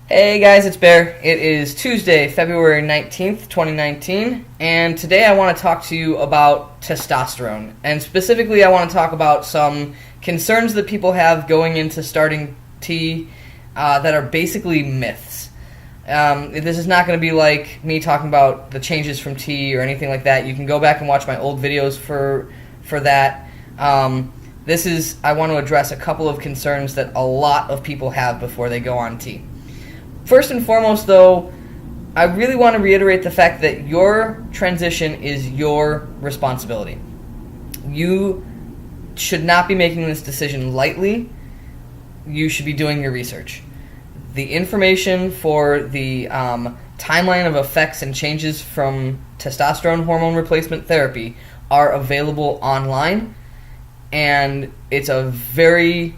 Hey guys, it's Bear. It is Tuesday, February 19th, 2019, and today I want to talk to you about testosterone. And specifically, I want to talk about some concerns that people have going into starting T that are basically myths. This is not going to be like me talking about the changes from T or anything like that. You can go back and watch my old videos for that. I want to address a couple of concerns that a lot of people have before they go on T. First and foremost, though, I really want to reiterate the fact that your transition is your responsibility. You should not be making this decision lightly. You should be doing your research. The information for the timeline of effects and changes from testosterone hormone replacement therapy are available online, and it's a very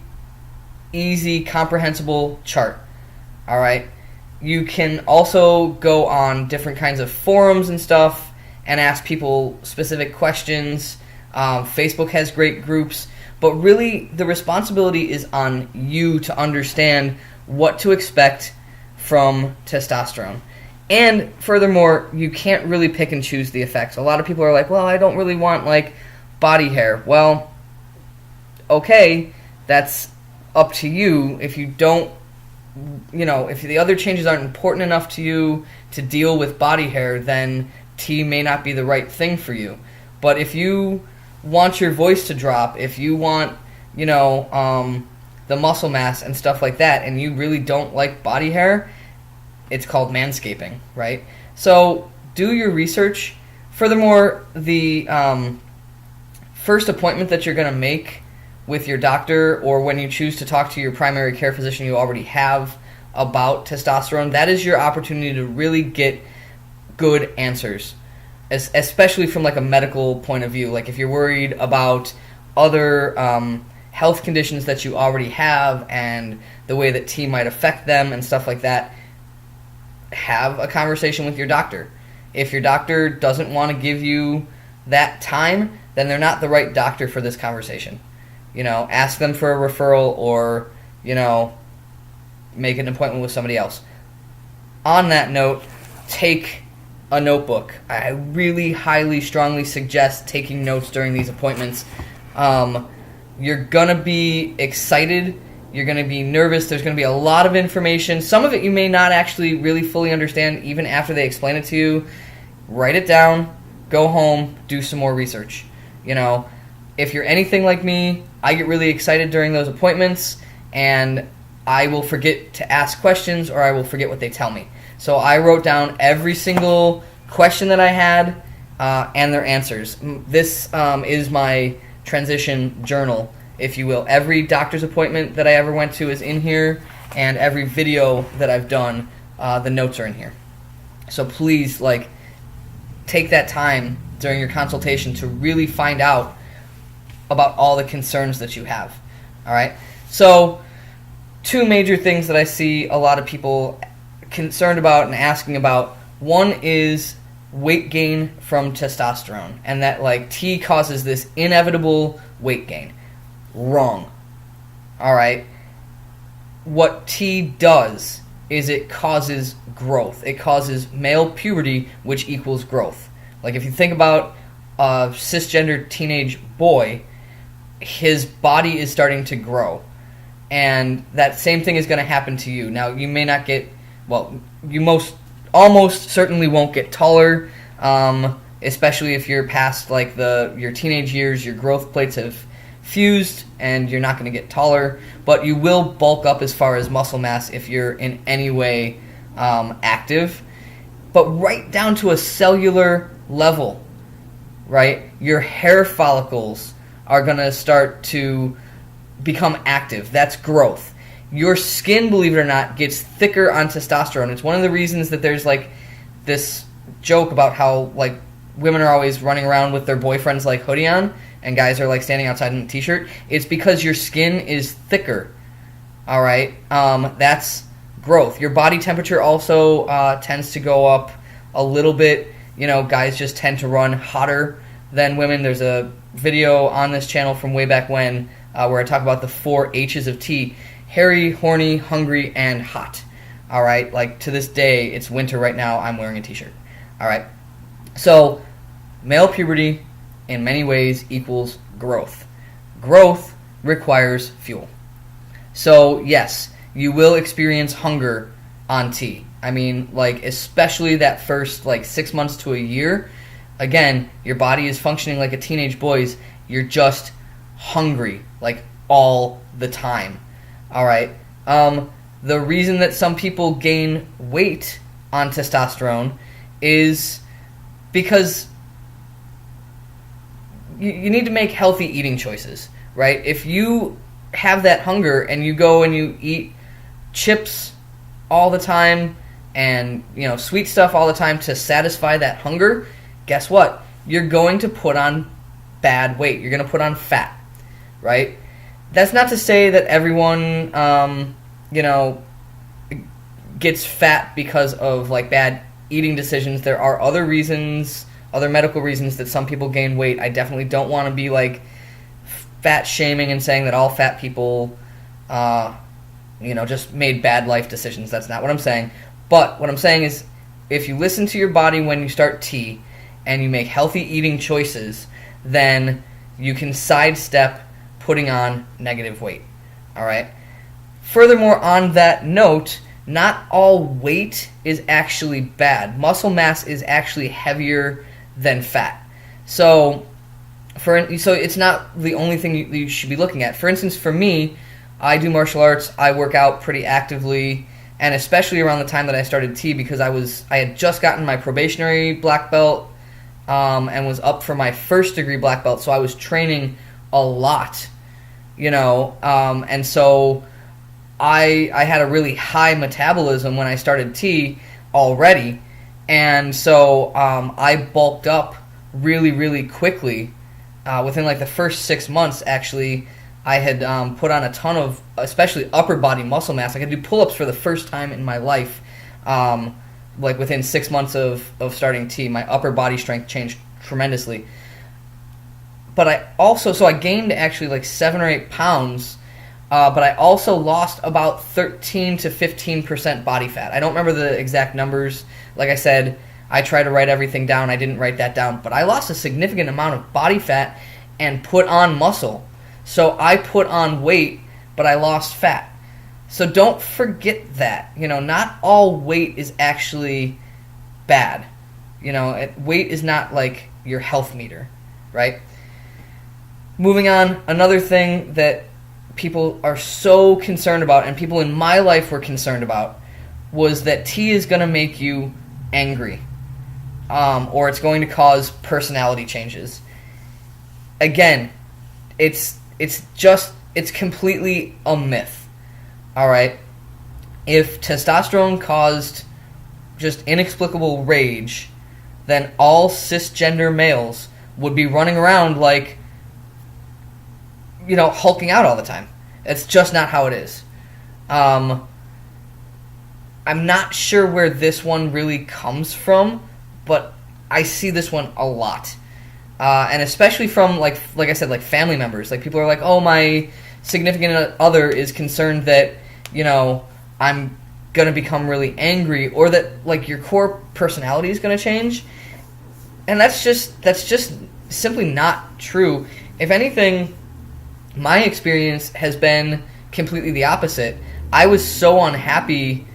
easy, comprehensible chart. All right? You can also go on different kinds of forums and stuff and ask people specific questions. Facebook has great groups, but really the responsibility is on you to understand what to expect from testosterone. And furthermore, you can't really pick and choose the effects. A lot of people are like, well, I don't really want like body hair. Well, okay, that's up to you. If you don't, if the other changes aren't important enough to you to deal with body hair, then T may not be the right thing for you. But if you want your voice to drop, if you want, the muscle mass and stuff like that, and you really don't like body hair, it's called manscaping, right? So do your research. Furthermore, the first appointment that you're going to make with your doctor, or when you choose to talk to your primary care physician you already have about testosterone, that is your opportunity to really get good answers, especially from like a medical point of view. Like if you're worried about other health conditions that you already have and the way that T might affect them and stuff like that, have a conversation with your doctor. If your doctor doesn't want to give you that time, then they're not the right doctor for this conversation. Ask them for a referral or, make an appointment with somebody else. On that note, take a notebook. I really highly, strongly suggest taking notes during these appointments. You're going to be excited. You're going to be nervous. There's going to be a lot of information. Some of it you may not actually really fully understand even after they explain it to you. Write it down. Go home. Do some more research. If you're anything like me, I get really excited during those appointments, and I will forget to ask questions, or I will forget what they tell me. So I wrote down every single question that I had and their answers. This is my transition journal, if you will. Every doctor's appointment that I ever went to is in here, and every video that I've done, the notes are in here. So please, take that time during your consultation to really find out about all the concerns that you have. All right? So, two major things that I see a lot of people concerned about and asking about. One is weight gain from testosterone, and that T causes this inevitable weight gain. Wrong. All right? What T does is it causes growth. It causes male puberty, which equals growth. If you think about a cisgender teenage boy, his body is starting to grow, and that same thing is going to happen to you. Now, you may not get, you almost certainly won't get taller, especially if you're past your teenage years. Your growth plates have fused, and you're not going to get taller, but you will bulk up as far as muscle mass if you're in any way active. But right down to a cellular level, right? Your hair follicles are going to start to become active. That's growth. Your skin, believe it or not, gets thicker on testosterone. It's one of the reasons that there's this joke about how women are always running around with their boyfriends hoodie on, and guys are standing outside in a t-shirt. It's because your skin is thicker. All right? That's growth. Your body temperature also tends to go up a little bit. Guys just tend to run hotter than women. There's a video on this channel from way back when where I talk about the 4 H's of T: hairy, horny, hungry, and hot. All right, like to this day, it's winter right now. I'm wearing a t-shirt. All right, so male puberty, in many ways, equals growth. Growth requires fuel. So yes, you will experience hunger on T. I mean, like especially that first like 6 months to a year. Again, your body is functioning like a teenage boy's. You're just hungry like all the time. All right. The reason that some people gain weight on testosterone is because you need to make healthy eating choices, right? If you have that hunger and you go and you eat chips all the time and sweet stuff all the time to satisfy that hunger, guess what? You're going to put on bad weight. You're going to put on fat, right? That's not to say that everyone gets fat because of like bad eating decisions. There are other reasons, other medical reasons that some people gain weight. I definitely don't want to be like fat shaming and saying that all fat people just made bad life decisions. That's not what I'm saying. But what I'm saying is if you listen to your body when you start T and you make healthy eating choices, then you can sidestep putting on negative weight. All right? Furthermore, on that note, not all weight is actually bad. Muscle mass is actually heavier than fat. So it's not the only thing you should be looking at. For instance, for me, I do martial arts. I work out pretty actively, and especially around the time that I started T, because I had just gotten my probationary black belt and was up for my first degree black belt, so I was training a lot, and so I had a really high metabolism when I started T already, and so I bulked up really, really quickly. Within like the first 6 months, actually, I had put on a ton of, especially upper body muscle mass. I could do pull-ups for the first time in my life. Like within 6 months of starting T, my upper body strength changed tremendously. But I gained actually like 7 or 8 pounds, but I also lost about 13 to 15% body fat. I don't remember the exact numbers. Like I said, I try to write everything down. I didn't write that down. But I lost a significant amount of body fat and put on muscle. So I put on weight, but I lost fat. So don't forget that. Not all weight is actually bad. Weight is not like your health meter, right? Moving on, another thing that people are so concerned about, and people in my life were concerned about, was that T is going to make you angry. Or it's going to cause personality changes. Again, it's completely a myth. All right? If testosterone caused just inexplicable rage, then all cisgender males would be running around like, hulking out all the time. It's just not how it is. I'm not sure where this one really comes from, but I see this one a lot. And especially from, like I said, like family members. Like people are like, oh, my significant other is concerned that, I'm going to become really angry, or that, like, your core personality is going to change. And that's just simply not true. If anything, my experience has been completely the opposite. I was so unhappy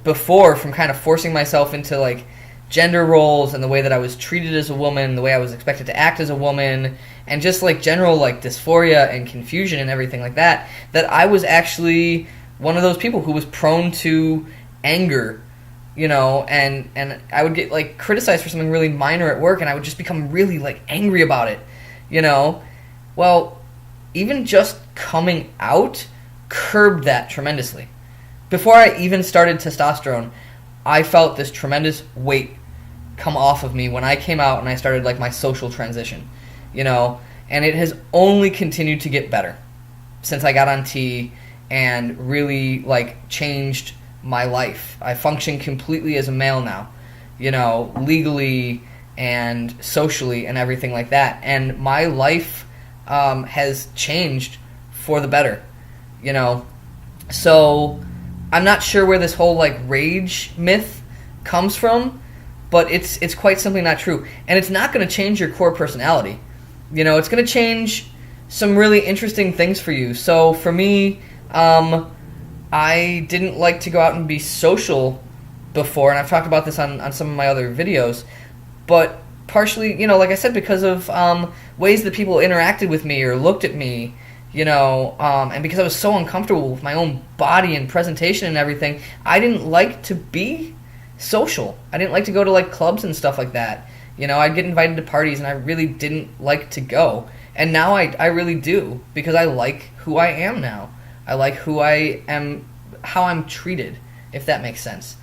before from kind of forcing myself into, like, gender roles and the way that I was treated as a woman, the way I was expected to act as a woman, and just like general like dysphoria and confusion and everything like that, that I was actually one of those people who was prone to anger, and I would get like criticized for something really minor at work, and I would just become really like angry about it, Well, even just coming out curbed that tremendously. Before I even started testosterone, I felt this tremendous weight come off of me when I came out and I started like my social transition, and it has only continued to get better since I got on T and really like changed my life. I function completely as a male now, legally and socially and everything like that, and my life has changed for the better, So I'm not sure where this whole like rage myth comes from, but it's quite simply not true, and it's not going to change your core personality. It's going to change some really interesting things for you. So for me, I didn't like to go out and be social before, and I've talked about this on some of my other videos, but partially, like I said, because of ways that people interacted with me or looked at me, and because I was so uncomfortable with my own body and presentation and everything, I didn't like to be social. I didn't like to go to like clubs and stuff like that. I'd get invited to parties and I really didn't like to go. And now I really do, because I like who I am now. I like who I am, how I'm treated, if that makes sense.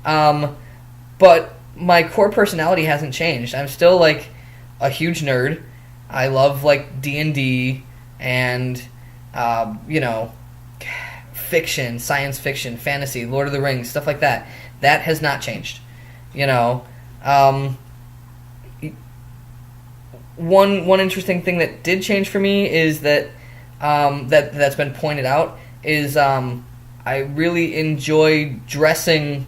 But my core personality hasn't changed. I'm still like a huge nerd. I love like D&D and fiction, science fiction, fantasy, Lord of the Rings, stuff like that. That has not changed. One interesting thing that did change for me is that that's been pointed out is I really enjoy dressing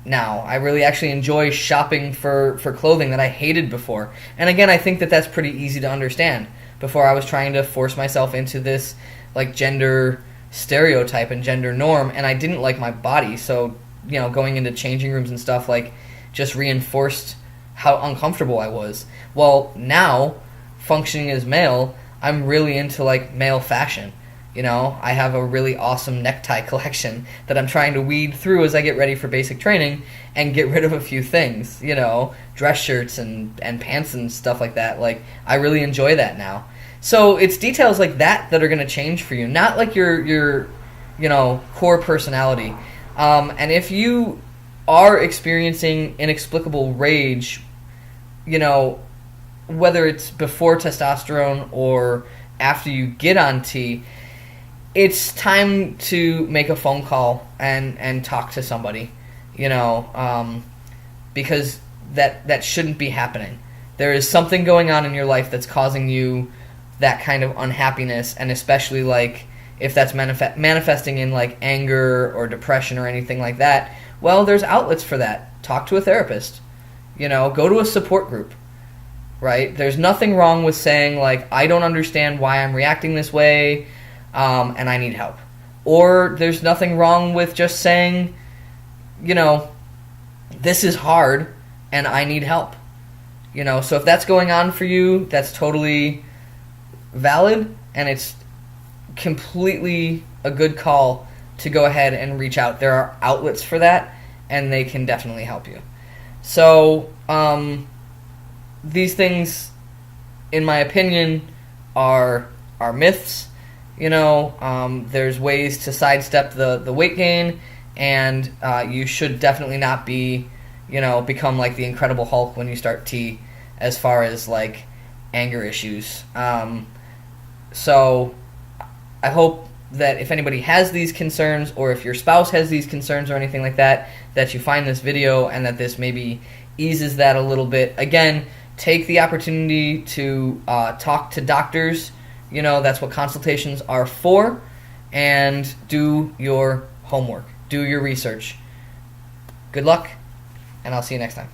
now. I really actually enjoy shopping for clothing that I hated before. And again, I think that that's pretty easy to understand. Before I was trying to force myself into this like gender stereotype and gender norm, and I didn't like my body. So, going into changing rooms and stuff like just reinforced how uncomfortable I was. Well, now, functioning as male, I'm really into like male fashion. I have a really awesome necktie collection that I'm trying to weed through as I get ready for basic training and get rid of a few things, dress shirts and pants and stuff like that. Like, I really enjoy that now. So it's details like that that are going to change for you, not like your core personality. And if you are experiencing inexplicable rage, whether it's before testosterone or after you get on T, it's time to make a phone call and talk to somebody, because that shouldn't be happening. There is something going on in your life that's causing you that kind of unhappiness, and especially like if that's manifesting in like anger or depression or anything like that, well, there's outlets for that. Talk to a therapist, go to a support group, right? There's nothing wrong with saying like, I don't understand why I'm reacting this way, and I need help. Or there's nothing wrong with just saying, this is hard and I need help. So if that's going on for you, that's totally valid, and it's completely a good call to go ahead and reach out. There are outlets for that, and they can definitely help you. So these things, in my opinion, are myths. There's ways to sidestep the weight gain, and you should definitely not be, become like the Incredible Hulk when you start T, as far as like anger issues. So I hope that if anybody has these concerns, or if your spouse has these concerns or anything like that, that you find this video and that this maybe eases that a little bit. Again, take the opportunity to talk to doctors. That's what consultations are for. And do your homework. Do your research. Good luck, and I'll see you next time.